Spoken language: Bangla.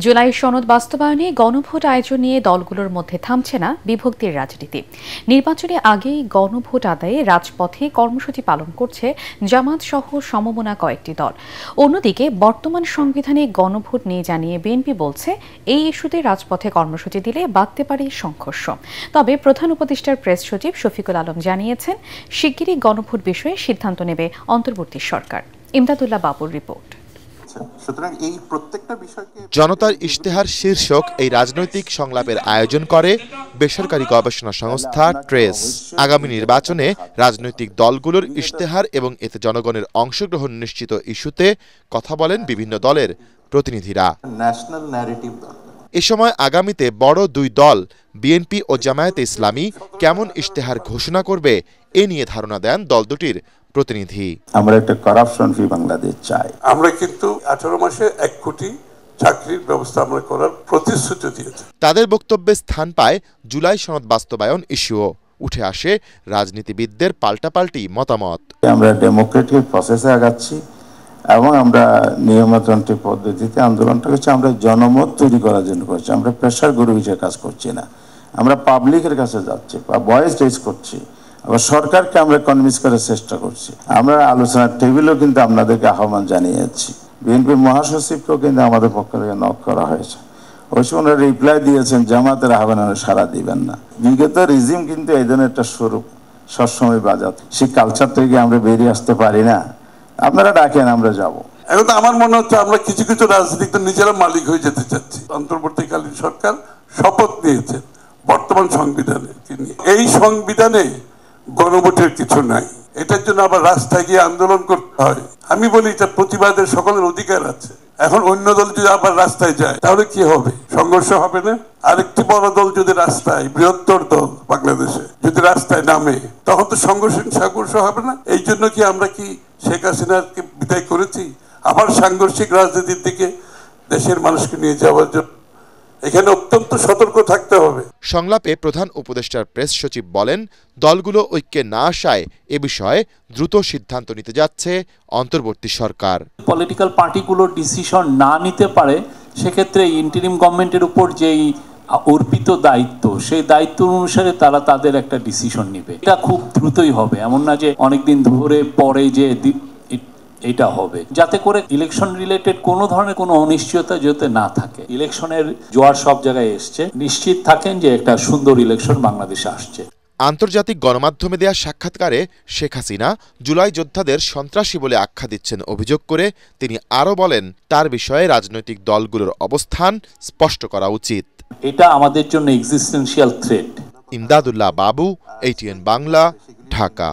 জুলাই সনদ বাস্তবায়নে গণভোট আয়োজন নিয়ে দলগুলোর মধ্যে থামছে না বিভক্তির রাজনীতি। নির্বাচনের আগেই গণভোট আদায়ে রাজপথে কর্মসূচি পালন করছে জামাত সহ সমমনা কয়েকটি দল। অন্যদিকে বর্তমান সংবিধানে গণভোট নিয়ে জানিয়ে বিএনপি বলছে, এই ইস্যুতে রাজপথে কর্মসূচি দিলে বাড়তে পারে সংঘর্ষ। তবে প্রধান উপদেষ্টার প্রেস সচিব শফিকুল আলম জানিয়েছেন, শিগগিরই গণভোট বিষয়ে সিদ্ধান্ত নেবে অন্তর্বর্তী সরকার। ইমদাদুল্লাহ বাবুর রিপোর্ট। জনতার ইশতেহার শীর্ষক এই রাজনৈতিক সংলাপের আয়োজন করে বেসরকারি গবেষণা সংস্থা ট্রেস। আগামী নির্বাচনে রাজনৈতিক দলগুলোর ইশতেহার এবং এতে জনগণের অংশগ্রহণ নিশ্চিত ইস্যুতে কথা বলেন বিভিন্ন দলের প্রতিনিধিরা। এ সময় আগামীতে বড় দুই দল বিএনপি ও জামায়াতে ইসলামী কেমন ইশতেহার ঘোষণা করবে এ নিয়ে ধারণা দেন দল দুটির প্রতিনিধি। আমরা একটা করাপশন ফ্রি বাংলাদেশ চাই। আমরা কিন্তু 18 মাসে 1 কোটি চাকরির ব্যবস্থা আমরা করার প্রতিশ্রুতি দিয়েছি। তাদের বক্তব্যে স্থান পায় জুলাই সনদ বাস্তবায়ন ইস্যুও। উঠে আসে রাজনীতিবিদদের পাল্টাপাল্টি মতামত। আমরা ডেমোক্রেটিক প্রসেসে আগাচ্ছি এবং আমরা নিয়মতান্ত্রিক পদ্ধতিতে আন্দোলনটা করছি। আমরা জনমত তৈরি করার জন্য করছি। আমরা প্রেশার গ্রুপ হিসেবে কাজ করছি না। আমরা পাবলিকের কাছে যাচ্ছি বা ভয়েস রেজ করছি। আবার সরকারকে আমরা কনভিন্স করার চেষ্টা করছি। আমরা আলোচনার টেবিলও কিন্তু আপনাদেরকে আহ্বান জানিয়েছি। বিএনপি মহাসচিবকেও কিন্তু আমাদের পক্ষ থেকে নক করা হয়েছে। ওই সময় ওনারা রিপ্লাই দিয়েছেন, জামাতের আহ্বানে সাড়া দিবেন না। বিগত রিজিম কিন্তু এই ধরনের একটা স্বরূপ সবসময় বাজাত। সেই কালচার থেকে আমরা বেরিয়ে আসতে পারি না। আপনারা ডাকেন, আমরা যাব। এখন তো আমার মনে হচ্ছে আমরা কিছু কিছু রাজনীতিক নিজেরা মালিক হয়ে যেতে চাচ্ছি। অন্তর্বর্তীকালীন সরকার শপথ নিয়েছে বর্তমান সংবিধানে। এই সংবিধানে গণভোটের কিছু নাই। এটার জন্য আবার রাস্তায় গিয়ে আন্দোলন করতে হয়। আমি বলি এটা প্রতিবাদের সকলের অধিকার আছে। এখন অন্য দল যদি আবার রাস্তায় যায় তাহলে কি হবে? সংঘর্ষ হবে না? আরেকটি বড় দল যদি রাস্তায়, বৃহত্তর দল বাংলাদেশে যদি রাস্তায় নামে, তখন তো সংঘর্ষ হবে না? এই জন্য কি আমরা কি শেখ হাসিনাকে বিদায় করেছি আবার সাংঘর্ষিক রাজনীতির দিকে দেশের মানুষকে নিয়ে যাওয়ার জন্য? এখানে অত্যন্ত সতর্ক থাকতে হবে। সংলাপে প্রধান উপদেষ্টার প্রেস সচিব বলেন, দলগুলো ঐক্যে না আসায় এ বিষয়ে দ্রুত সিদ্ধান্ত নিতে যাচ্ছে অন্তর্বর্তী সরকার। পলিটিক্যাল পার্টিগুলোর ডিসিশন না নিতে পারে, সেক্ষেত্রে ইন্টারিম গভর্নমেন্টের উপর যেই অর্পিত দায়িত্ব, সেই দায়িত্ব অনুসারে তারা তাদের একটা ডিসিশন নেবে। এটা খুব দ্রুতই হবে, এমন না যে অনেকদিন ধরে পরে যে এটা হবে, যাতে করে ইলেকশন রিলেটেড কোনো ধরনের কোনো অনিশ্চয়তা যাতে না থাকে। ইলেকশনের জোয়ার সব জায়গায় এসছে, নিশ্চিত থাকেন যে একটা সুন্দর ইলেকশন বাংলাদেশে আসছে। আন্তর্জাতিক গণমাধ্যমে দেয়া সাক্ষাৎকারে শেখ হাসিনা জুলাই যোদ্ধাদের সন্ত্রাসী বলে আখ্যা দিচ্ছেন অভিযোগ করে তিনি আরও বলেন, তার বিষয়ে রাজনৈতিক দলগুলোর অবস্থান স্পষ্ট করা উচিত। এটা আমাদের জন্য এক্সিস্টেন্সিয়াল থ্রেট। ইমদাদুল্লাহ বাবু, ATN বাংলা, ঢাকা।